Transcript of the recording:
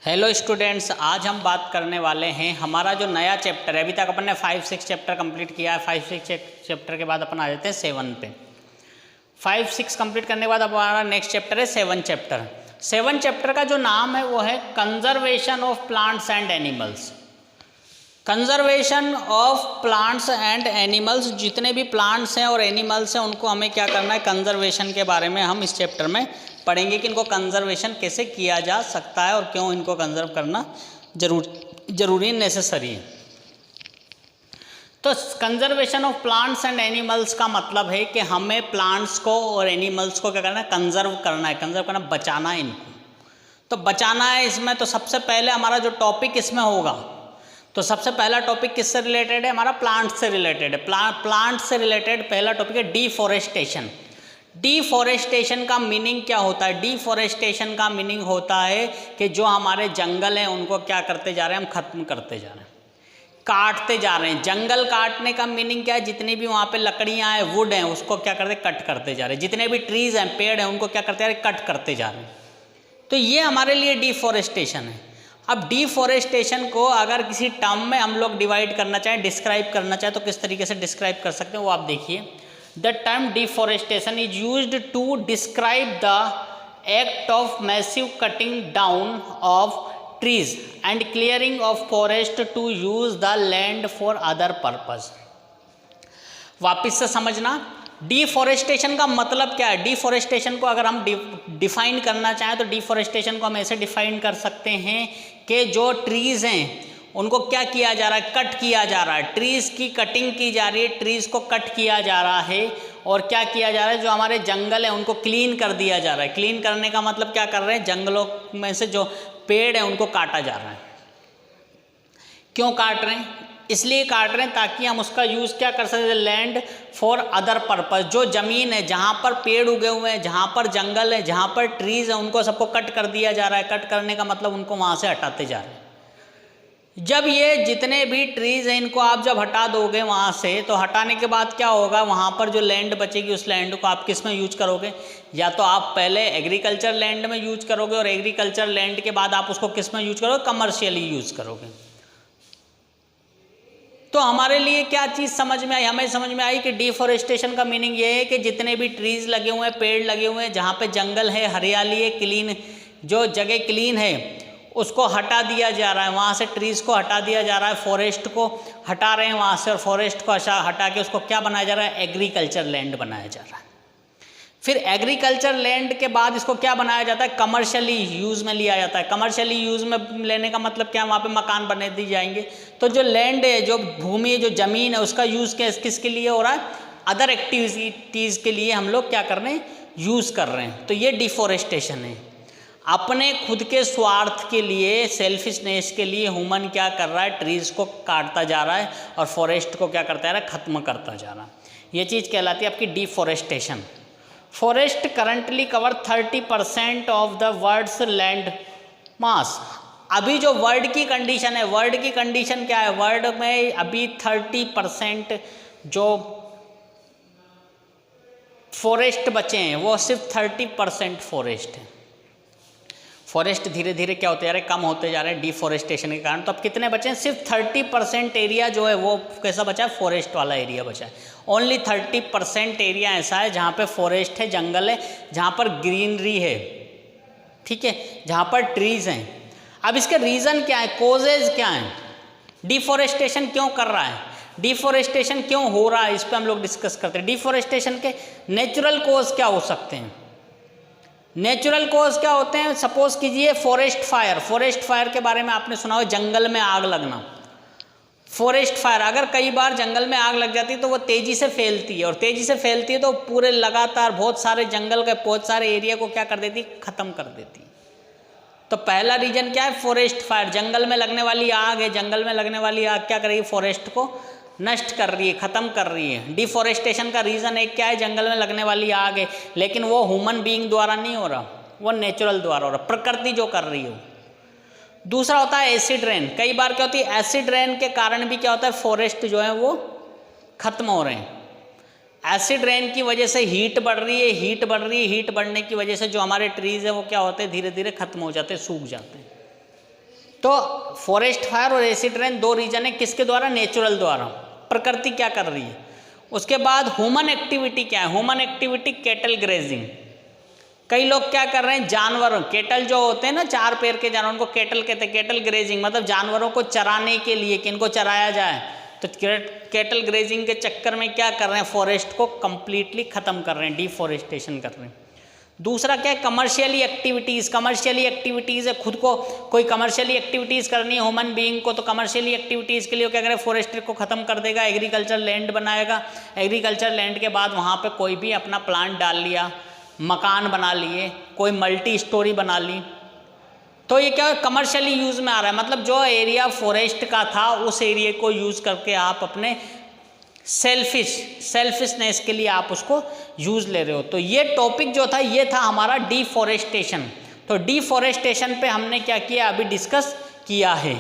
Hello students, आज हम बात करने वाले हैं हमारा जो नया चैप्टर है। अभी तक अपन ने 5-6 चैप्टर कंप्लीट किया है। 5-6 चैप्टर के बाद अपन आ जाते हैं 7 पे। 5-6 कंप्लीट करने के बाद अब हमारा नेक्स्ट चैप्टर है 7 चैप्टर। 7 चैप्टर का जो नाम है वो है conservation of plants and animals. Conservation of plants and animals, जितने भी प्लांट्स हैं और एनिमल्स हैं उनको हमें क्या करना है, कंजर्वेशन के बारे में हम इस चैप्टर में पढ़ेंगे कि इनको कंजर्वेशन कैसे किया जा सकता है और क्यों इनको कंजर्व करना जरूरी नेसेसरी है। तो conservation of plants and animals का मतलब है कि हमें प्लांट्स को और एनिमल्स को क्या करना है, कंजर्व करना है। कंजर्व करना, बचाना है इनको। तो बचाना है इसमें, तो सबसे पहले हमारा जो टॉपिक इसमें होगा, तो सबसे पहला टॉपिक किससे रिलेटेड है, हमारा प्लांट से रिलेटेड है। प्लांट से रिलेटेड पहला टॉपिक है डिफॉरेस्टेशन। डिफॉरेस्टेशन का मीनिंग क्या होता है? डिफॉरेस्टेशन का मीनिंग होता है कि जो हमारे जंगल हैं उनको क्या करते जा रहे हैं, हम खत्म करते जा रहे हैं, काटते जा रहे हैं। जंगल काटने का मीनिंग क्या है? जितनी भी वहाँ पे लकड़ियाँ हैं, वुड हैं, उसको क्या करते, कट करते जा रहे हैं। जितने भी ट्रीज़ हैं, पेड़ हैं, उनको क्या करते जा रहे हैं, कट करते जा रहे हैं। तो ये हमारे लिए डिफॉरेस्टेशन है। अब डिफॉरेस्टेशन को अगर किसी टर्म में हम लोग डिवाइड करना चाहें, डिस्क्राइब करना चाहें, तो किस तरीके से डिस्क्राइब कर सकते हैं वो आप देखिए। The term deforestation is used to describe the act of massive cutting down of trees and clearing of forest to use the land for other purpose. वापिस से समझना, डिफॉरेस्टेशन का मतलब क्या है। डिफॉरेस्टेशन को अगर हम डिफाइन करना चाहें तो डिफॉरेस्टेशन को हम ऐसे डिफाइन कर सकते हैं कि जो ट्रीज़ हैं उनको क्या किया जा रहा है, कट किया जा रहा है। ट्रीज़ की कटिंग की जा रही है, ट्रीज़ को कट किया जा रहा है। और क्या किया जा रहा है, जो हमारे जंगल हैं उनको क्लीन कर दिया जा रहा है। क्लीन करने का मतलब क्या कर रहे हैं, जंगलों में से जो पेड़ हैं उनको काटा जा रहा है। क्यों काट रहे हैं? इसलिए काट रहे हैं ताकि हम उसका यूज़ क्या कर सकते हैं, लैंड फॉर अदर पर्पस। जो ज़मीन है, जहाँ पर पेड़ उगे हुए हैं, जहाँ पर जंगल है, जहाँ पर ट्रीज़ है, उनको सबको कट कर दिया जा रहा है। कट करने का मतलब उनको वहाँ से हटाते जा रहे हैं। जब ये जितने भी ट्रीज़ हैं इनको आप जब हटा दोगे वहाँ से, तो हटाने के बाद क्या होगा, वहाँ पर जो लैंड बचेगी उस लैंड को आप किस में यूज करोगे? या तो आप पहले एग्रीकल्चर लैंड में यूज करोगे और एग्रीकल्चर लैंड के बाद आप उसको किस में यूज करोगे, कमर्शियली यूज करोगे। तो हमारे लिए क्या चीज़ समझ में आई? हमें समझ में आई कि डिफॉरेस्टेशन का मीनिंग ये है कि जितने भी ट्रीज़ लगे हुए हैं, पेड़ लगे हुए हैं, जहाँ पे जंगल है, हरियाली है, क्लीन, जो जगह क्लीन है उसको हटा दिया जा रहा है। वहाँ से ट्रीज़ को हटा दिया जा रहा है, फॉरेस्ट को हटा रहे हैं वहाँ से, और फॉरेस्ट को हटा के उसको क्या बनाया जा रहा है, एग्रीकल्चर लैंड बनाया जा रहा है। फिर एग्रीकल्चर लैंड के बाद इसको क्या बनाया जाता है, कमर्शियली यूज़ में लिया जाता है। कमर्शियली यूज़ में लेने का मतलब क्या है, वहाँ पे मकान बने दिए जाएंगे। तो जो लैंड है, जो भूमि है, जो ज़मीन है, उसका यूज़ किसके लिए हो रहा है, अदर एक्टिविटीज़ के लिए हम लोग क्या कर रहे हैं, यूज़ कर रहे हैं। तो ये डिफॉरेस्टेशन है। अपने खुद के स्वार्थ के लिए, सेल्फिशनेस के लिए ह्यूमन क्या कर रहा है, ट्रीज़ को काटता जा रहा है और फॉरेस्ट को क्या करता जा रहा है, ख़त्म करता जा रहा है। ये चीज़ कहलाती है आपकी deforestation. Forest currently cover 30% of the world's land mass. अभी जो वर्ल्ड की कंडीशन है, वर्ल्ड की कंडीशन क्या है, वर्ल्ड में अभी 30% जो फॉरेस्ट बचे हैं वो सिर्फ 30% फॉरेस्ट है। फॉरेस्ट धीरे धीरे क्या होते जा रहे हैं, कम होते जा रहे हैं डिफॉरेस्टेशन के कारण। तो अब कितने बचे हैं, सिर्फ 30% एरिया जो है वो कैसा बचा है, फॉरेस्ट वाला एरिया बचा है। ओनली 30% एरिया ऐसा है जहाँ पे फॉरेस्ट है, जंगल है, जहाँ पर ग्रीनरी है, ठीक है, जहाँ पर ट्रीज़ हैं। अब इसके रीज़न क्या है, कोजेज क्या हैं, डिफॉरेस्टेशन क्यों कर रहा है, डिफॉरेस्टेशन क्यों हो रहा है, इस पर हम लोग डिस्कस करते हैं। डिफॉरेस्टेशन के नेचुरल कोज क्या हो सकते हैं? नेचुरल कोज क्या होते हैं? सपोज कीजिए फॉरेस्ट फायर। फॉरेस्ट फायर के बारे में आपने सुना हो, जंगल में आग लगना। फॉरेस्ट फायर, अगर कई बार जंगल में आग लग जाती है तो वो तेज़ी से फैलती है, और तेज़ी से फैलती है तो पूरे लगातार बहुत सारे जंगल के बहुत सारे एरिया को क्या कर देती, ख़त्म कर देती। तो पहला रीजन क्या है, फॉरेस्ट फायर। जंगल में लगने वाली आग है, जंगल में लगने वाली आग क्या करेगी, फॉरेस्ट को नष्ट कर रही है, ख़त्म कर रही है। डिफॉरेस्टेशन का रीज़न एक क्या है, जंगल में लगने वाली आग है, लेकिन वो ह्यूमन बीइंग द्वारा नहीं हो रहा, वो नेचुरल द्वारा हो रहा, प्रकृति जो कर रही हो। दूसरा होता है एसिड रेन। कई बार क्या होती है, एसिड रेन के कारण भी क्या होता है, फॉरेस्ट जो है वो ख़त्म हो रहे हैं। एसिड रेन की वजह से हीट बढ़ रही है, हीट बढ़ रही है, हीट बढ़ने की वजह से जो हमारे ट्रीज़ है वो क्या होते हैं, धीरे धीरे ख़त्म हो जाते हैं, सूख जाते हैं। तो फॉरेस्ट फायर और एसिड रेन दो रीजन है, किसके द्वारा? नेचुरल द्वारा, प्रकृति क्या कर रही है। उसके बाद ह्यूमन एक्टिविटी क्या है? Human activity cattle grazing. कई लोग क्या कर रहे हैं, जानवरों, कैटल जो होते हैं ना, 4 पैर के जानवर, उनको कैटल कहते हैं। कैटल ग्रेजिंग मतलब जानवरों को चराने के लिए, कि इनको चराया जाए, तो कैटल ग्रेजिंग के चक्कर में क्या कर रहे हैं, फॉरेस्ट को कंप्लीटली ख़त्म कर रहे हैं, डिफॉरेस्टेशन कर रहे हैं। दूसरा क्या है, कमर्शियली एक्टिविटीज़। कमर्शियली एक्टिविटीज़ है, खुद को कोई कमर्शियली एक्टिविटीज़ करनी है ह्यूमन बीइंग को, तो कमर्शियली एक्टिविटीज़ के लिए क्या करें, फॉरेस्ट्री को ख़त्म कर देगा, एग्रीकल्चर लैंड बनाएगा। एग्रीकल्चर लैंड के बाद वहाँ पे कोई भी अपना प्लांट डाल लिया, मकान बना लिए, कोई मल्टी स्टोरी बना ली, तो ये क्या कमर्शियली यूज़ में आ रहा है। मतलब जो एरिया फॉरेस्ट का था उस एरिया को यूज़ करके आप अपने सेल्फिशनेस के लिए आप उसको यूज़ ले रहे हो। तो ये टॉपिक जो था ये था हमारा डिफॉरेस्टेशन। तो डिफॉरेस्टेशन पे हमने क्या किया, अभी डिस्कस किया है।